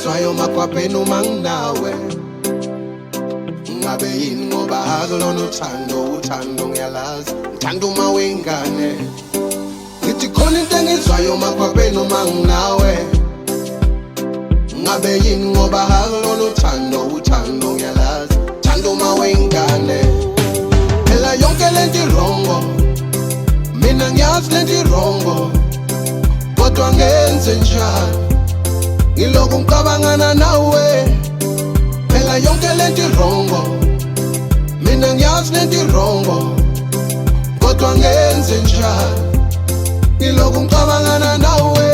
engizwayo makwapeni uma nginawe ngabe yini ngoba akulona uthando ngiyalazi ngithanda uma wengane ngithi khona into engizwayo makwapeni uma nginawe ngabe yini ngoba akulona uthando ngiyalazi ngithanda uma wengane phela yonke lento irongo mina ngiyazi lento irongo kodwa ngenze njani ngilokhu ngicabangana nawe phela yonke lento irongo mina ngiyazi lento irongo kodwa ngenze njani ngilokhu ngicabangana nawe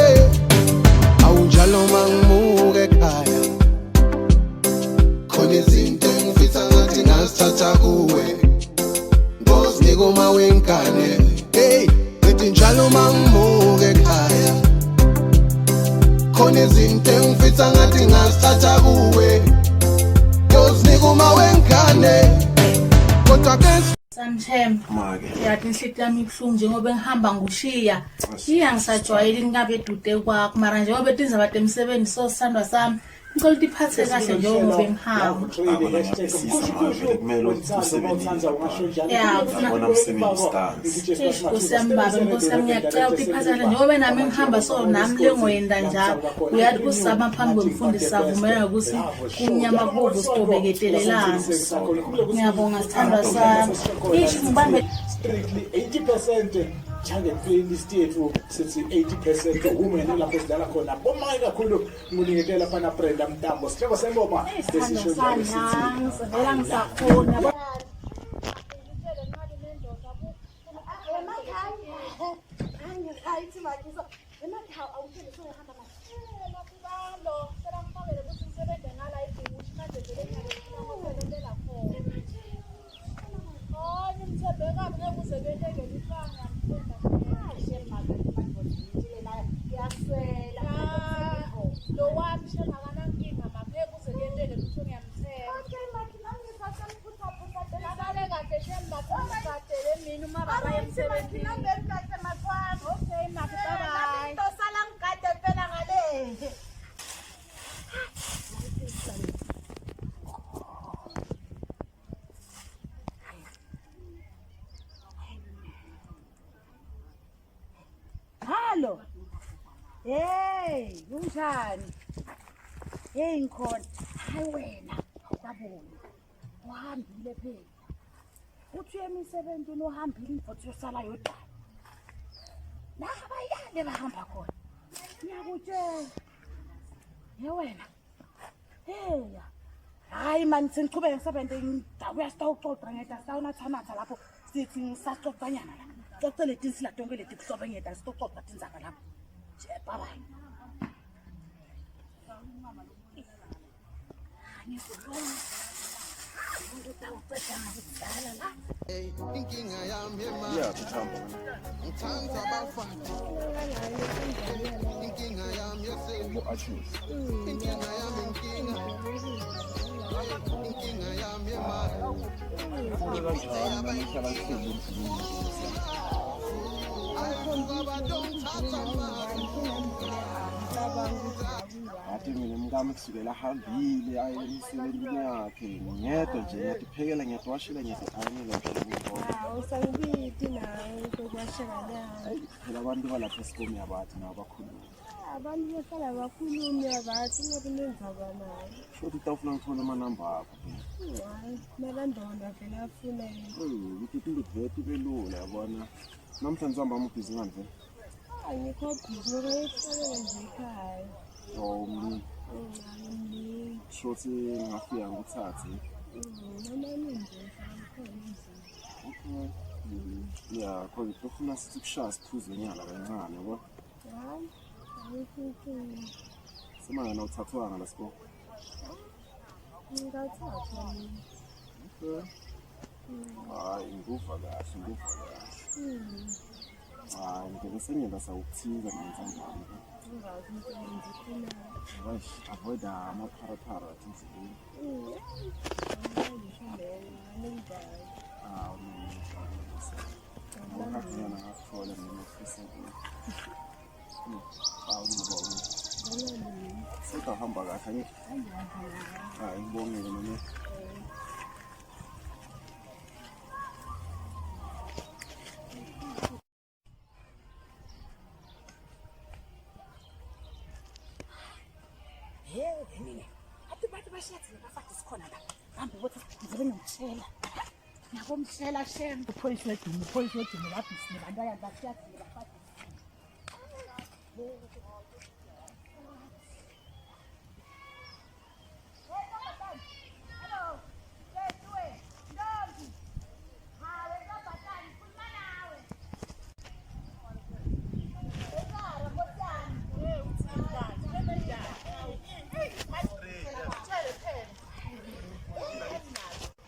awunjalo mangimuke ekhaya khona izinto engifisa ngathi ngazithatha kuwe ngozinika uma wengane hey ngithi njalo mangimuke ekhaya khona izinto engifisa ngathi ngazithatha kuwe ngozinika uma wengane kodwa ke Samthem, yathi inhliziyo yami ibuhlungu njengoba ngihamba ngushiya. Ngisajwayele ingabe edude kwakho mara njengoba etinza bade emsebenzi sosithandwa sami. Ngicela ukuthi iphathe kahle njengoba ngihamba. Kusembaba Nkosi yami ngiyacela ukuthi iphathe kahle njengoba nami ngihamba so nami lengoyenda njalo. Uyathi kusama phambi kwemfundo savumelana ukuthi kumnyama kubo sitobeketelelana. Ngiyabonga sithandwa sami. Ngibambe strictly 80% target playlist yethu sithi 80% women lapho sidlala khona bomake kakhulu ngulingetela fana Brenda Mtambo sihloko sengoma desisho ngivela ngisakhona Hello. Hey, unjani? Hey ngikhona. Hayi wena, babona. Uhambile phela. Uthi emisebenzini uhambile futhi usala yodwa. La bayale bahamba khona. Ngiyakutshela. Ye wena. Hey. Hayi man sengichubeke ngisebenze ngidabuya sitawuxoxa ngeda sawunathanatha lapho sithi ngisaxoxanyana la. Xoxele tinsi la tonke leti kusobe ngeda sitoxoxa tinzaba lapho. Bye bye. inkinga yami ngithanda abafana inkinga yami inkinga yami inkinga yami Athi mina umkami kusukela ahambile aye emsebenzini yakhe ngiyedwa nje ngiyaphekela ngiyadwashela ngiyadayela mhlawumbe Usangibiti nawe ukukwashela la. phela abantu balapha esikoleni yabathi nabakhuluma Abantu behlala bakhulume abathi ngoba nenzaba nayo. shothi utafuna ngithola amanamba akho Hayi, nabandona vele afuna ukuthi indiveti belula yabona namhlanje sihamba amabhizi ngani vele angikho busy ngoba ehlala nje ekhaya. shothi ngafika nguthathe Noma nje okay ya kodwa kufuna sithi kushaya siphuze inyala kancane yabo hayi, angikho semanga na uthathwanga la sikole ngathatha mina. okay hayi nguva kahle hayi ngeke sengiyenda sawukuthiza ngenzanjani Ungazi umsebenzi khona. hayi avoid amapharaphara athizini Ngisho leyo nendaba. Ngakuzona ngakuthola mina ofisa. Ngibona. Sedwa uhamba kahle angithi hayi ngibongile mama Yini athi bathi bashathi bafathi sikhona la hamba ukuthi ngizobe ngimtshela ngiyabomtshela shem uphoyisa wedumo lapho sinebantu ayabashathi bafathi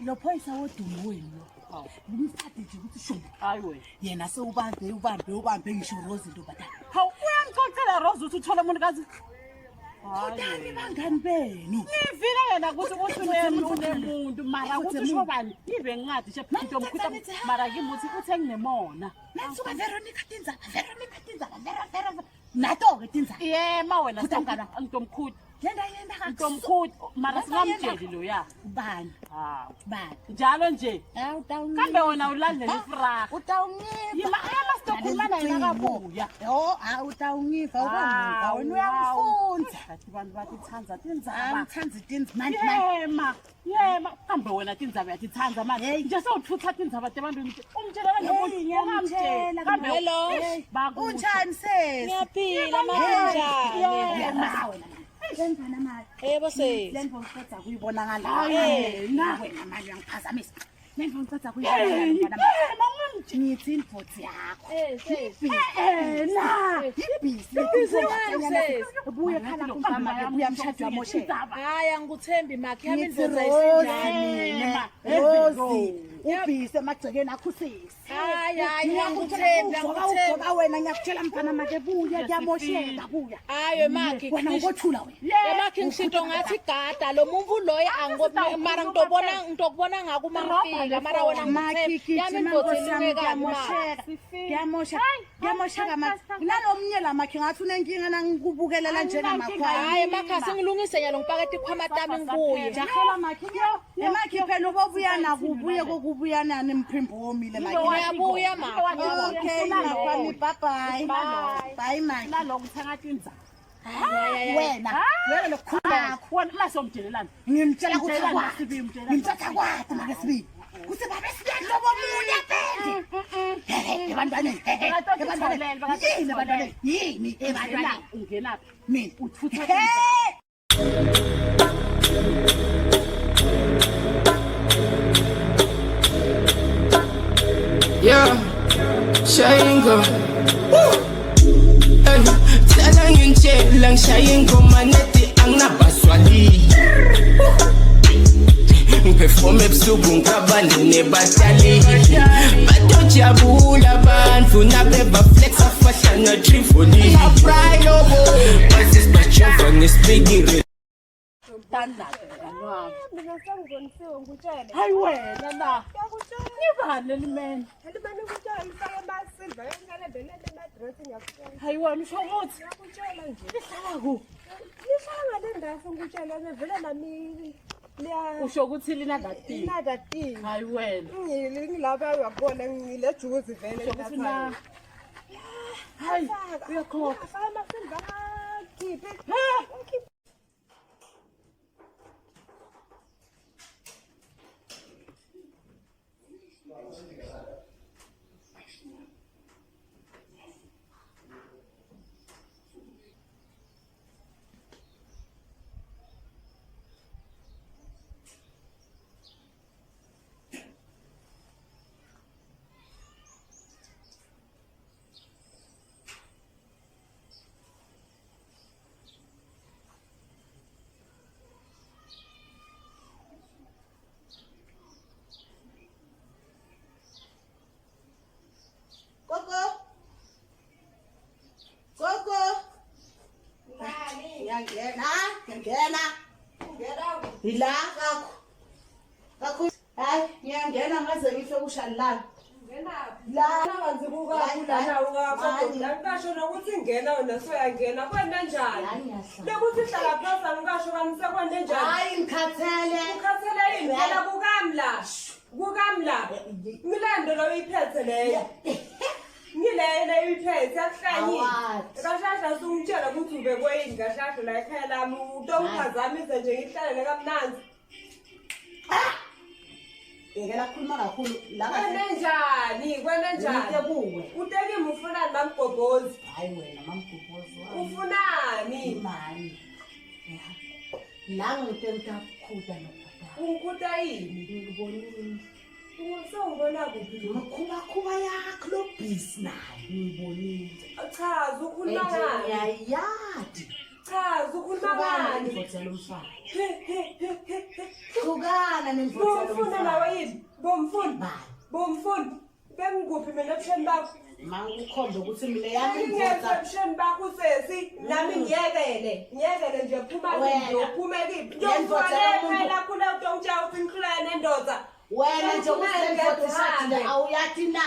lo phoyisa wodumo wenu ngimfade nje ukuthi shoma hayiwe yena sewubambe ngisho Rose into badala hawu uyangixoxela Rose uthi uthola umuntu kazi hayi bangani benu ngivile yena ukuthi unemuntu mara ukuthi shobani ibe ngadi nje phito mkhutha mara ngimuthi uthe nginemona nasuka Veronica Tinzaba vera nato ke Tinzaba yema wena sokana ngitomkhutha yenda ngitomkhutha mara singamtsheli lo ya ubani bani njalo nje kambe wena ulandela ifra utawungiva yima yena kabuya utawungiva ubani wena uyamfunza athi bantu bathi Tinzaba ngithanza Tinzaba yema kambe wena Tinzaba yathi Tinzaba manje nje sewuthutha Tinzaba ebantwini umtshela kanjani ngiyamtshela kambe hello unjani sis ngiyaphila manje Lenzana mali. Yebo se. Lenzo ngicela kuyibonakala. Na wena mali uyangiphazamisa. Lenzo ngicela kuyibonakala. Ngithi input yakho. Na. Ibisi. Ubuye khala kumama ubuya mshado wamoshe. Hayi angikuthembi makhe yami indvodza isinjani. Rozi. Ubisi emagcekeni akho sisi. Hayi ngikuthembi ngoba wena ngiyakutshela mfana make buya kuyamosheka buya. Hayi makhe wena ukothula wena. Emakhe ngishinto ngathi gada lo muntu loyo angikho mara ngitokubona ngaku mangifika mara wena ngithembi yami indvodza isinjani. Kuyamosheka manje nalomnye la makhe ngathi unenkinga nangikubukelela njengamakhwaya hayi makhasi ngilungise nyalo ngipakete ikhwama tami ngibuye jahala makhe emakhe phela ubobuya nakubuye kokubuya nani mphimbo womile makhe uyabuya makhe okay nakwami bye makhe naloko uthenga Tinzaba wena lokhula khona lasomdelelana ngimtshela ukuthi ngimthatha kwathi make sibi kuthi babe siyendo bomunye phende ebantwaneni yini ebantwaneni ungenaphi mina uthutha yeah shayingo tala ngintshela ngishayingo maneti anginabaswali ngiperform ebusuku ngabande nebatali batojabula abantu nabeba flex afahla na Tripoli basis bachova ngespeaking Ngisangibonisiwe ngutshele. hayi wena na ngibani elimene Elimane ukutshela ngifake amasilva yonke benele amadress ngiyakutshela. hayi wena usho ukuthi Ngiyakutshela nje. lihlala ku Lihlanga lendase ngutshela ngivele nami liya usho ukuthi lina dati inada thing. hayi wena Ngilapha uyabona ngilejuzi vele ukuthi na hayi uyakhokha Ngifake amasilva khiphe. Ngiyangena ila kakho hayi ngiyangena ngaze ngife kushalala La ngizibuka ukapha ngasho nokuthi ingena wena soyangena kwenda njani lekuthi hlala phansi angisho kanise kwenda njani hayi ngikhathele ukhathele ingena kukamla ngilando lo iphethe leyo ngilena iphethe akuhlanyi kashasha sungitshela ukuthi ube kweyini ngashasha la ekhaya lami utongiphazamisa nje ngihlalele kamnanzi ngeke khuluma kakhulu la kwenda njani utekimi ufunani mamgobhozi hayi wena mamgobhozi ufunani imali la ngitenta ukukhuta nopapa ukhuta yini ngibonile sewubona kuphi makhuba yakho lo busy nayo ngibonile chaza ukhuluma ngani yayadi chaza ukhuluma ngani ngivotela umfana hlukana nemvotela bomfuna nawe yini bomfuna bengikuphi mina ebusheni bakho mangikhombe ukuthi mina yami ngiyeza ebusheni bakho sesi nami ngiyekele nje phuma ngiyophume kiphi ngiyovale khona utongitsha ufinhlula nendoda wena nje usendoda awuyathi na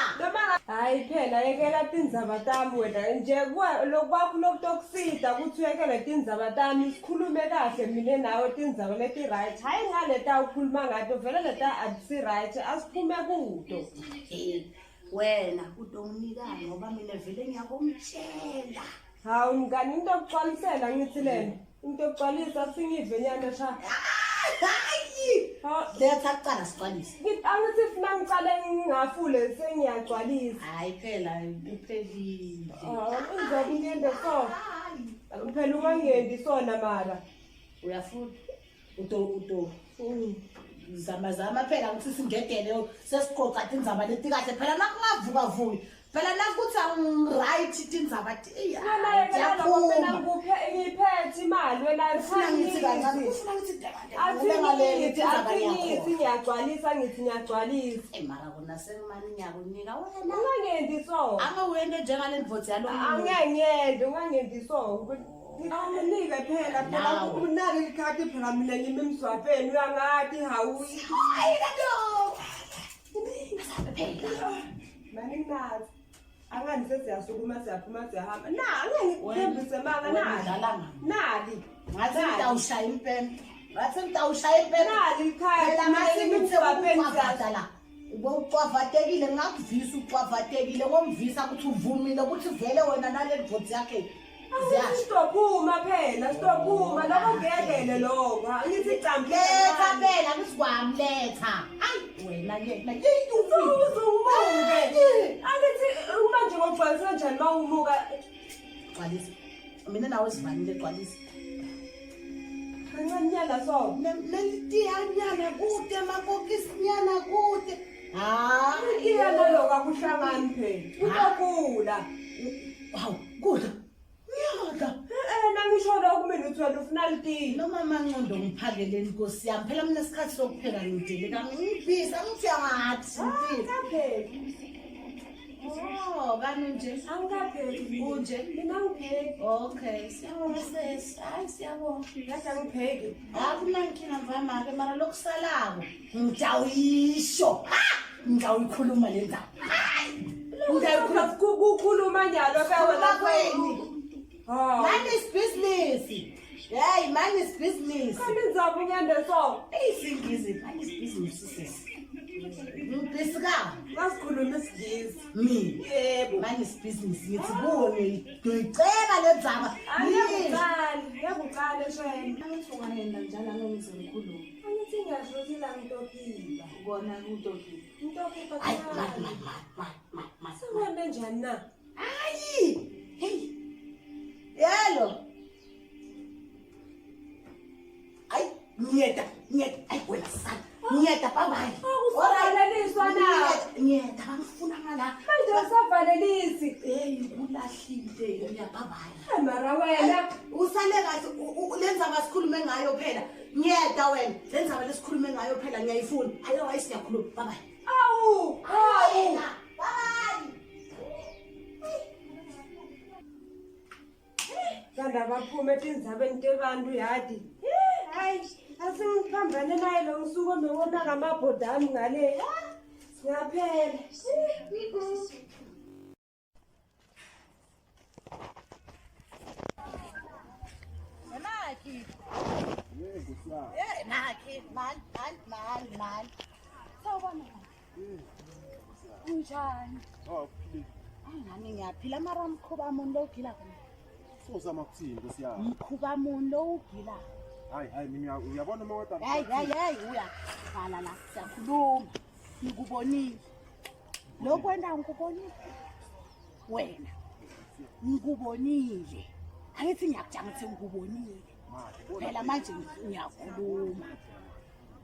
hayi phela yekela tindzaba tami wena nje lokwakho lokutokusida ukuthi uyekele tindzaba tami sikhulume kahle mina nawe tindzaba leti right hayi ngaleta ukhuluma ngato vele leta abisi right asiphume kuto wena utonginikani ngoba mina vele ngiyakumtshela hawu mngani into okugcwalisela ngithi lena into okugcwalisa singive nyana sha hayi letha kuqala sigcwalise angithi funa ngicale ngingafule sengiyagcwalisa hayi phela uphelile uzobe ngende so phela ungangendi sona mara uyafuna uto zama phela ngithi singedele sesiqoqa tindzaba leti kahle phela nakungavuka vuki phela nakuthi right tindzaba mina ngiphethe imali wena ufuna ngithi kancane ufuna ngithi ngithi ngiyagcwalisa mara kona semali ngiyakunika wena ungangendi so angawende njengale ndvodza yalo ungangendi so awunike phela unake ikhadi phela mina ngime emswapeni uyangathi hawuyi mani nginazi angani sesiyasukuma siyaphuma siyahamba angengithembise manga nali ngathi ngitawushaya impembe nali ikhaya ngathi ucwavatekile ngakuvisa ucwavatekile ngomvisa ukuthi uvumile ukuthi vele wena nale ndvodza yakhe Stophuma phela stophuma lokho ngiyekele lokho ngithi letha phela kusikwamletha hayi wena yena uzumuke angithi manje ngogcwalisa kanjani mawumuka gcwalisa mina nawe sivanile gcwalisa kancanyana so nelitiyanyana kude makokisinyana kude iyana lokho akuhlangani phela ukugula hawu kudla nangisho lokho mina uthi wena ufuna litini noma mancondo ngiphakeleni Nkosi yami phela mina isikhathi sokupheka ngidele ngibhisa ngifika ngathi kaphela kani nje angikapheki unje mina ngipheki okay siyabonga sesi hayi siyabonga kade ngipheki akunankinga mvama-ke mara lokusalako ngitawuyisho ngitawuyikhuluma le ndaba kukhuluma njalo kweni man is business. Hey, man is business. Kanti ngizabe ngende so. Isingizi man is business. Ngibhisi ka. Ngasikhuluma isigisi. Yebo. Man is business. Ngithi kuwe ngicela le ndzaba. Ngiyaqala shwena. Angithi ungayenda njalo ngizomkhuluma. Angithi ngiyadlulila ngitopila. Kona ngitopila. Ngitopila. Hayi, Sewende njani na? Hayi. Hey. Yelo. Ay, nieta. Ay, wena sana. Nieta bye. Usavaleliswa na. Nieta bangifuna ngala. Manje usavalelisi. Hey, ulahlile ngiyababaya. Mara wena usale kahle lenza ngasikhulume ngayo phela. Nieta wena. Lenza lesikhulume ngayo phela ngiyayifuna. Hayo ayisiyakhuluma. Bye. Awu. Bye. Kanda baphume etindzabeni tebantu yadi. Hayi, asingiphambane naye lo msuku obewona ngamabhodami ngale. Ngiyaphela. Nakhi. Nakhi, man. Sawubona. Unjani? Ngani ngiyaphila mara mkhuba muntu lowugila khona. Sozama kuthini nkosiyami? Mkhuba muntu lowugila. Hayi mina uyabona uma wethu. Hayi uya. Bhala la siyakhuluma. Ngikubonile. Lokwenda ngikubonile. Wena. Ngikubonile. Angithi ngiyakujanga ukuthi ngikubonile. Phela manje ngiyakhuluma.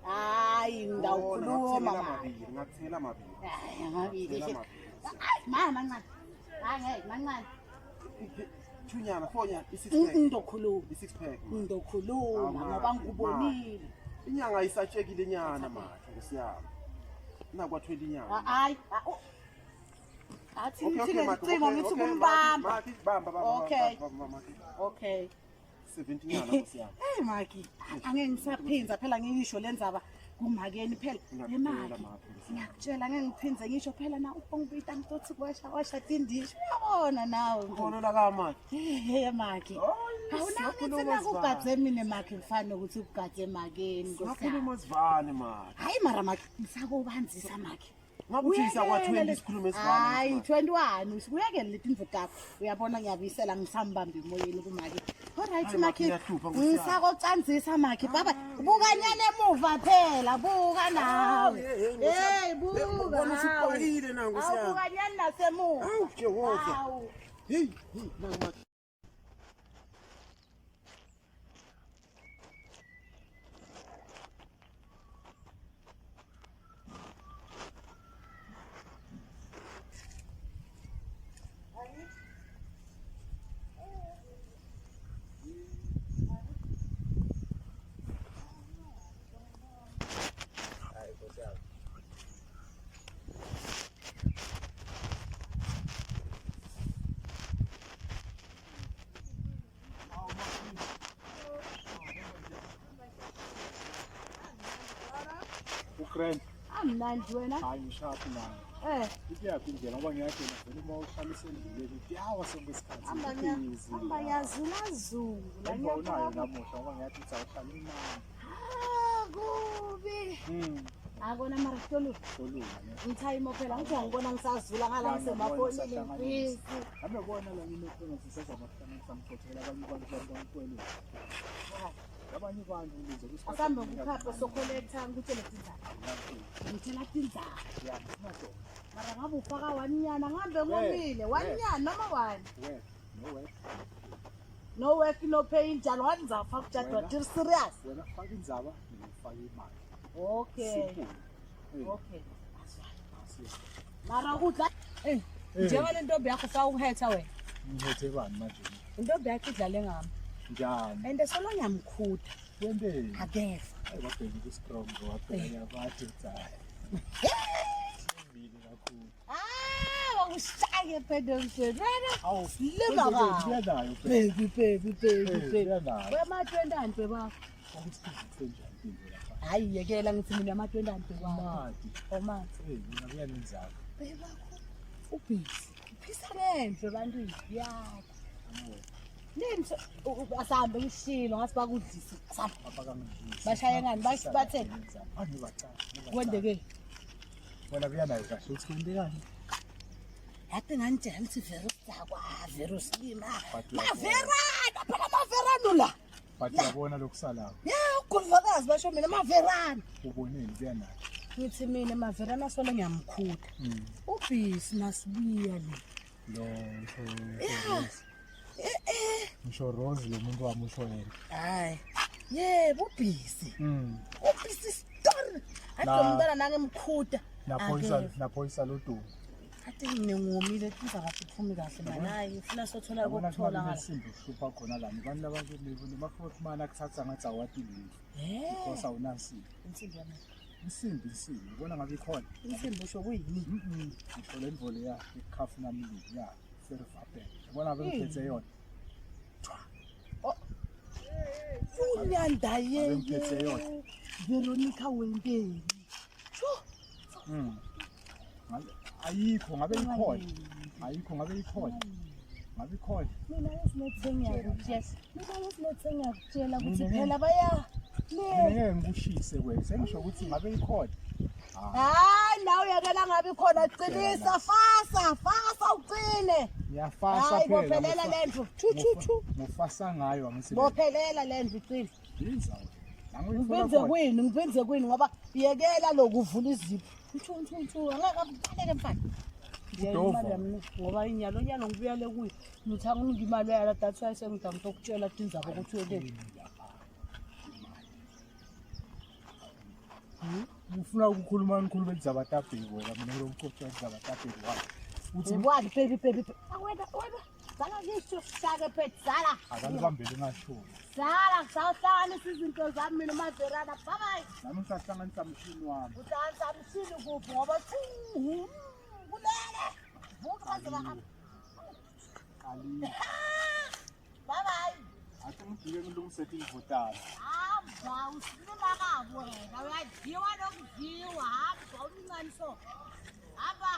Hayi ngawukhuluma. Ngathela mabili. Ngabili. Mama ncane. Hayi mancane. Thunyana fonya i6 pack. Ngizokhuluma. I6 pack. Ngizokhuluma ngoba ngikubonile. Inyanga isatshekile inyana manje nkosiyami. Nakwa 20 inyanga. Hayi. Athi ngicingo ngithi kumbamba. Bamba. Okay. 70 inyanga nkosiyami. Hey Maki, angeke ngisaphinza phela ngisho lenzaba kumakeni phela. Emaki. Ngiyakutshela ngeke ngiphinze ngisho phela na ubongibita mthothi kwasha tindisho. Uyabona nawe. Ngolola kamanje. Hey Maki. Awunakuthina kugadze mina Maki mfana ukuthi ugadze makeni Ngakhuluma sivane manje. Hayi mara Maki ngisakubanzisa Maki. Ngakuthisa kwa 20 isikhulumo esivane. Hayi 21 usibuyekele letindvu takho. Uyabona ngiyabisela ngisambamba emoyeni kumaki. Alright Maki. Ngisakocanzisa Maki baba. Bukanyana emuva phela buka nawe. Hey buka. Ubona siqalile na nkosiyami. Bukanyana nasemuva. Awu Jehova. Hey mama. Ukrent. Amnandi wena. Hayi ngishaphi nami. Ipiyaphi indlela ngoba ngiyadela vele uma uhlalisele endleleni uyawa sonke isikhathi. Amba yazulazula. Ngiyabona namuhla ngoba ngiyathi ngizawuhlala imali. Kubi. Akona mara tolu. Ngithayimo phela ngithi ngibona ngisazula ngala ngisemafonini ngifisi. Abekona la nginokhona siseza amahlanu samkhothela abanye abantu bankwele. Abanye abantu ulize ukuthi asambe ukukhapha sokolekta ngikutshela tindzaba. Ngitshela tindzaba. ya sinaso. Mara ngabe ufaka wanyana ngambe ngomile wanyana noma wani. No work no pay njalo wathi ngizafa kujadwa till serious. Wena faka indzaba ngifaka imali. Okay. Mara ukudla njengoba le ntombi yakho sawuhetha wena. Ngithe bani manje? Intombi yakho idlale ngami. Njani? Ende solo ngiyamkhutha. Wendeni? Akeva. Ababheki ku strong waphela yabathi tsaya. Ngibili kakhulu. Ushaye pedonse. Awu, lima ba. Ngiyanayo Baby. Ngiyanayo. Wema-20 antwe bakho. Ukuthi njani lapha. Hayi yekela ngithi mina ama-20 antwe bakho. Mati. Omani. Mina kuyanenzaka. Bebakho. Ubhizi. Uphisa nendle ebantwini yakho. Lenzo asambe ishilo ngasi bakudlisa. Bashaye ngani bathe. Angibacala. Kwendeke. Wena kuyanayo kahle ukuthi kwendekani? Yathi nganitshela ngithi Verusakwa, Veruslima. Maverana, phela maverana la. Bathi yabona lokusalayo. Ukhuluvakazi basho mina maverana. Uboneni kuyanayo. Ngithi mina maverana solo ngiyamkhutha. Ubhisi nasibuya le. Lo. Ngisho Rose lo muntu wami usho yena. Hayi. Yebo ubhisi. Ubhisi story. Akumntana nangemkhutha. Naphoyisa lo dumo. Athi ngingomile tindzaba siphumi kahle manje. Hayi ngifuna sothola ukuthola ngala. Isimbi uhlupha khona la. Abantu labantu nemafothi mana kuthatha ngathi awatili. Because awunasi. Insimbi yami. Isimbi ubona ngabe ikhona. Insimbi usho kuyini? Ngisho le ndvolo ya ikhafu namili ya servape. Ubona ngabe ngiphethe yona. Unyanda ye. Ngiphethe yona. Veronica Wendeni. ayikho ngabe ikhona ayikho ngabe ikhona ngabe ikhona mina ngiyakutshela ukuthi phela baya ngeke ngikushise kwena sengisho ukuthi ngabe ikhona hayi la uyakela ngabe ikhona qinisa fasa uqine ngiyafasa hayi phela bophelela lendlu ngufasa ngayo angisibe bophelela lendlu uqine yinza ngiphenze kwini ngoba yekela lokuvula izipho angeke mfana ngoba inyalo ngibuyele kuyo ngithi anginika imali yala that's why sengidama ukutshela tinzaba ukuthi uyeleni ufuna ukukhuluma ngikhuluma ezabataphi wena mina ngikucoca ezabataphi wakho uthi wani baby wena zala ngisho shaka phethe zala akalibambele ngasho zala sawuhlanganisa izinto zami mina uMaverana bye nami ngisahlanganisa umshini wami uhlanganisa umshini kuphi ngoba kulele vuka bazobahamba bye athi ngijike ngilungisele ivotala hamba usilima kabo wena uyadliwa nokudliwa hamba umncane so hamba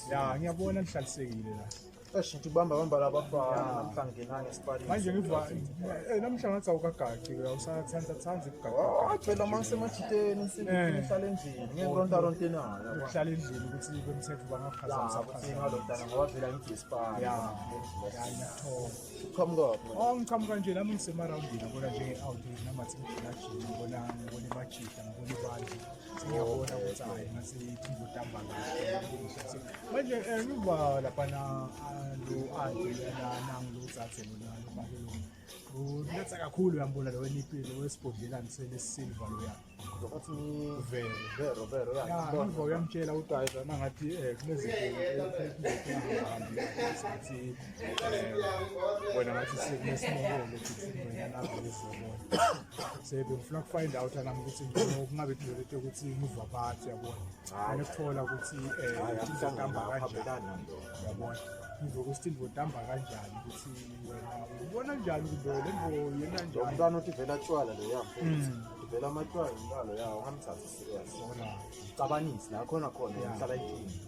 Ya ngiyabona nihlalisekile la. Eshinti bamba labafana namhlanje ngesipani. Manje ngiva namhlanje awukagaci awusathanda ukugagaca. Oh phela manje semathiteni sihlala endlini ngeronta nayo. Uhlala endlini ukuthi bemthetho bangaphazamisa ukuthi ngalodana ngoba phela ngithi isipani. Ya ngiyathola. Qhamuka. Ngiqhamuka nje nami ngisemarandini ngibona nje outdoor namathi ngijini ngibona bachita ngibona ibanje. Ngiyabona ukuthi hayi ngase ithibo tamba kahle. Manje ngiba lapha na lo anti la nangu lo tsatse lona bakelo uletha kakhulu uyambona lo wenipilo wesibhodlelani selesisilva loya Ngokuthi vero ya ngiva uyamtshela ukuthi hayi zona ngathi kunezinto ukuthi wena ngathi sekunesimongelo ukuthi wena nabezobona sebe ngifuna ukufind out nami ukuthi kungabe kulento ukuthi ngiva phansi yabona ngikuthola ukuthi ngihamba kanjani yabona ngizokuthi ngidamba kanjani ukuthi wena ubona njani kumbe lento yena njani umntwana uthi vela tshwala lo yamfundisi vela amatshwala imbalo yawo ngamthatha serious cabanisi la khona ngihlala inkingi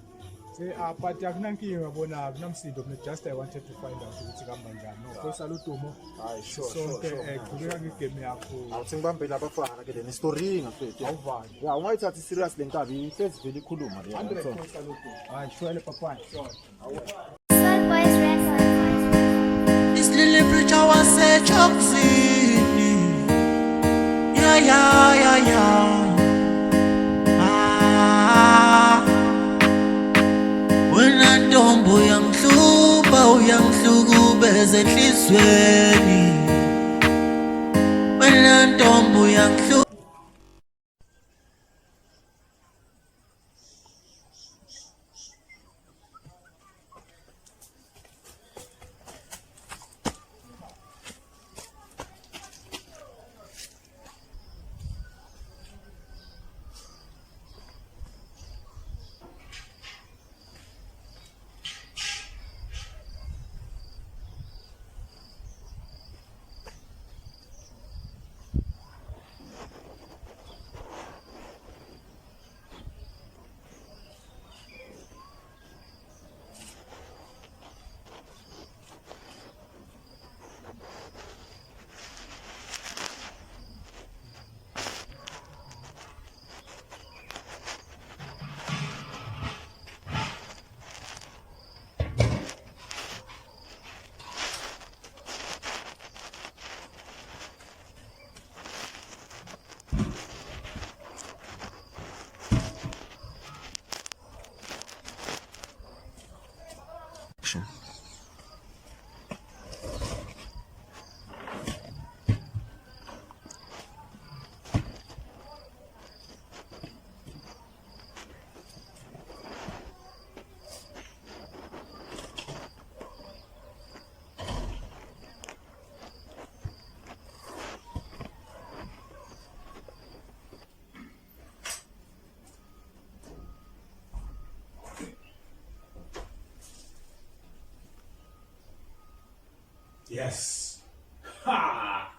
but akunankinga yabona kunamsindo mina just I wanted to find out ukuthi kamba njani no Nkosi Ludumo hayi sonke qhubeka ngegame yakho awuthi ngibambele abafana ke le story ngafethu awuvali ya ungayithathi serious le nkabi ihlezi vele ikhuluma le Nkosi Ludumo hayi shwele papa Boys Records. Isilile preacher waseJoksini. Yeah. Wena ntombo uyangihlupa uyangihlukubeza enhlizweni. Wena ntombo uyangihlupa. Yes. Ha!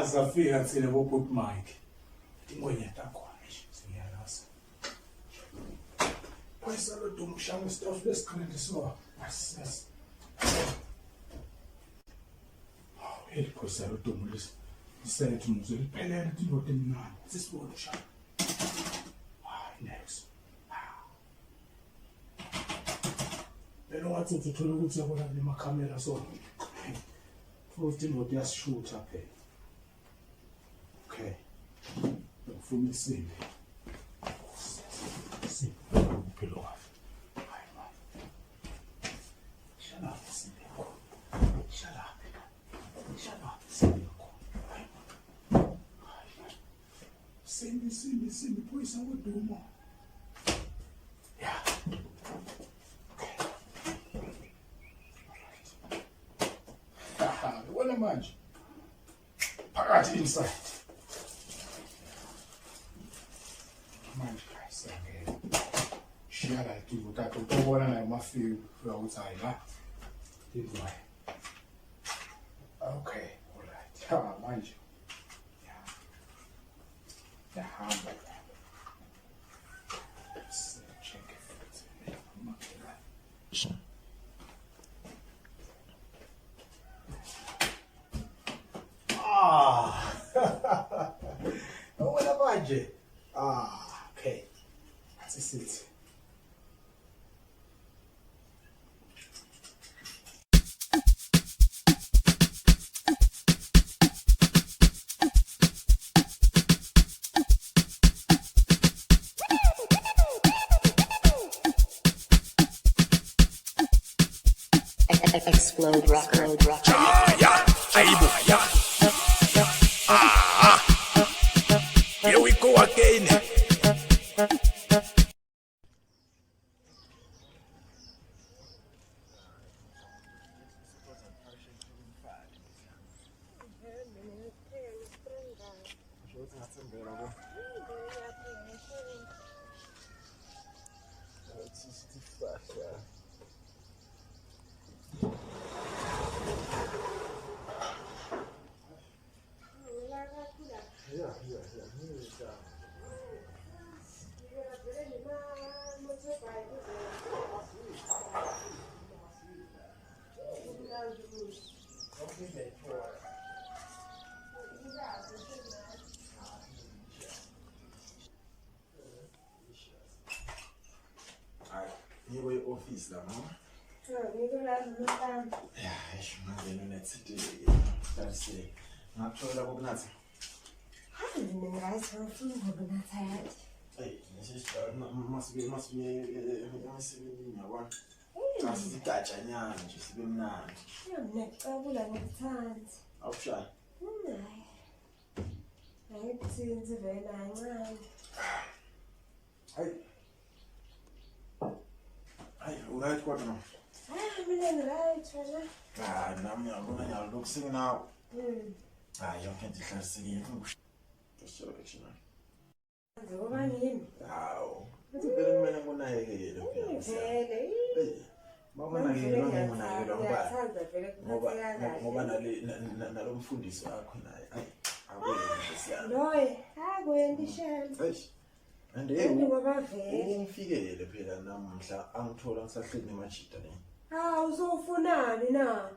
Zafika thina bo-Boot Mike. Ingonyata khona nje siyalaza. Kwesa lo Dumo shame stuff lesiqhele so. Yes. Hey, kwesa lo Dumo lesi. Isethu muzwe liphelele indoda emnani. Sisibone shame. Next. Lelo wathi uthola ukuthi yabona le makhamera so. Futhi indoda yasishoot apha. Okay. Ufuna isimbi. Philo wafi. Hayi man. Shala isimbi yakho. Shala. Isimbi yakho. Hayi man. Simbi phoyisa uDumo. Yeah. Wena manje. Phakathi inside. Manje kayisake. Shiyala ikivu tato ubona nayo mafiki ukuthi hayi la. Ndizwayo. Okay, all right. Ya manje. Ya hamba. Check it. Wena manje. Okay. That's it. Explode record. Yeah, Here we go again. Yiwe office la mama. Ya, ngingena nethi bese ngakuthola kokunathi. Hayi mina ngayithanda ngokunatha yathi. Hey, ngisho masibe emsebenzini yabona. Asigatsha nyana nje sibe mnandi. Mina ngicabula ngikuthanda. Awushaya. Hayi kuthinzi vele kancane. Hayi. Hayi, uright kodwa no? Mina ngiright wena. Nami ngiyabona ngiyalokhu senginawo. Hayi, yonke into ihlalisekile. Kusho action. Ngoba yini? Hawo. Ngibele kumele ngunakekele phela. Vele. Makunakekele ngoba nalo mfundisi wakho naye. Hayi, akuyena Loye, akuyendishela. Hayi. Ngoba vele. Ungifikele phela namhla angithola ngisahleli emajida le. Uzofunani na?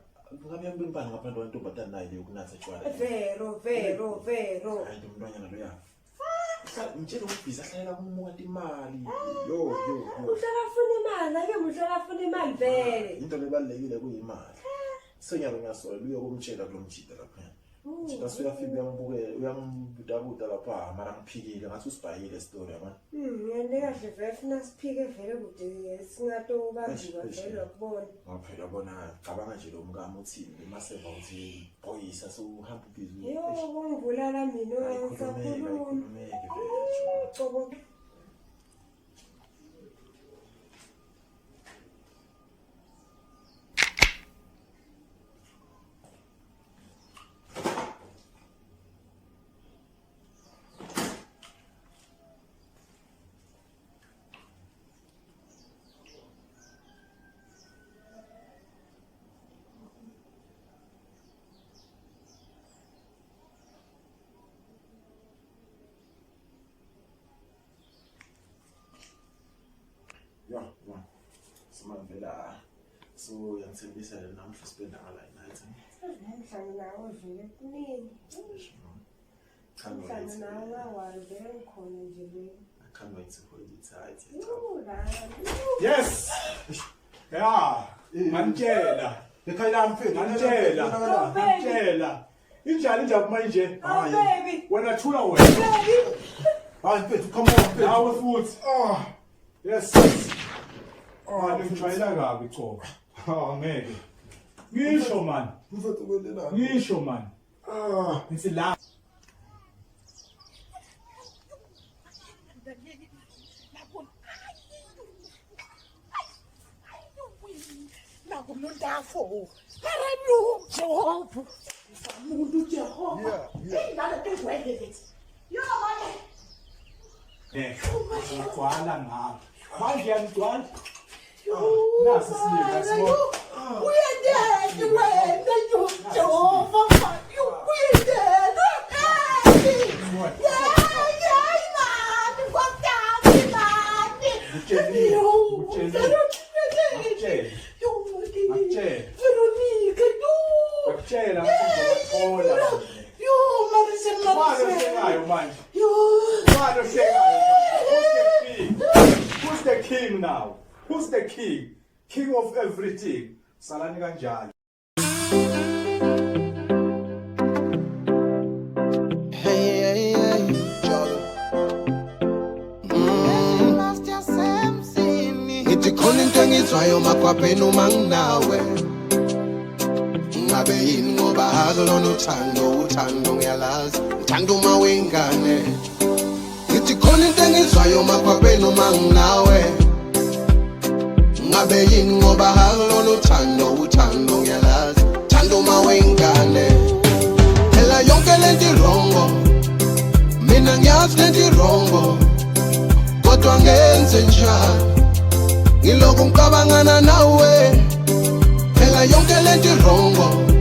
Ngabe ngibani ngaphandle kwantombazana naye yokunatha tshwala. Vero. Hayi umntwana lo ya. Ngitshela ukuthi ahlalela kumuntu imali. Yo. Uhlala funa imali, ake uhlala funa imali vele. Into lebalekile kuyimali. Senyalo ngiyasola uyokumtshela kulomjida lapha. Ngase uyafika uyambudabuda lapha mara ngiphikile ngathi usibhayile story yabona. Ngene kahle vele funa siphike vele kude singatobanjiwa vele ukubona. Ngaphela bona cabanga nje lo mkami uthini maseva uthi boyisa sohamba ubhizi. Yo kungivulala mina ngisakhuluma. Cobo. Ja. Simavela. So yangithembisa namhla spend ngala night. Ngihlangana nawe vele kuningi. Ngihlangana nawe wavele ngikhona nje le. I can't wait to hold it tight. Yes. Yeah. Ngantshela. Ekhaya mfethu ngantshela. Injani nje manje? Baby. Wena thula wena. Hayi mfethu come on mfethu. Nawe futhi. Yes. Ngijwayela kabi cha. Ngeke. Ngisho man. Mfethu kwendela. Ngisho man. Ngithi la. Nakumundafo. Paranu Jehova. Mundu Jehova. Hey, nalo tengwele lethi. Yo manje. Ngigcwala ngapha. Manje ngigcwala. Nasi sinika sibona. Uyendele wena Jehova. Uyendele. Who's the king now? Who's the king? King of everything. Salani kanjani. Ngithi khona into engizwayo makwapeni uma nginawe ngabe yini ngoba akulona uthando ngiyalazi ngithanda uma wengane engizwayo makhwapheni uma nginawe ngabe yini ngoba halona uthando ngiyalazi thando uma wengane phela yonke lento irongo mina ngiyazi lento irongo kodwa ngenze njani ngilokhu ngicabangana nawe phela yonke lento irongo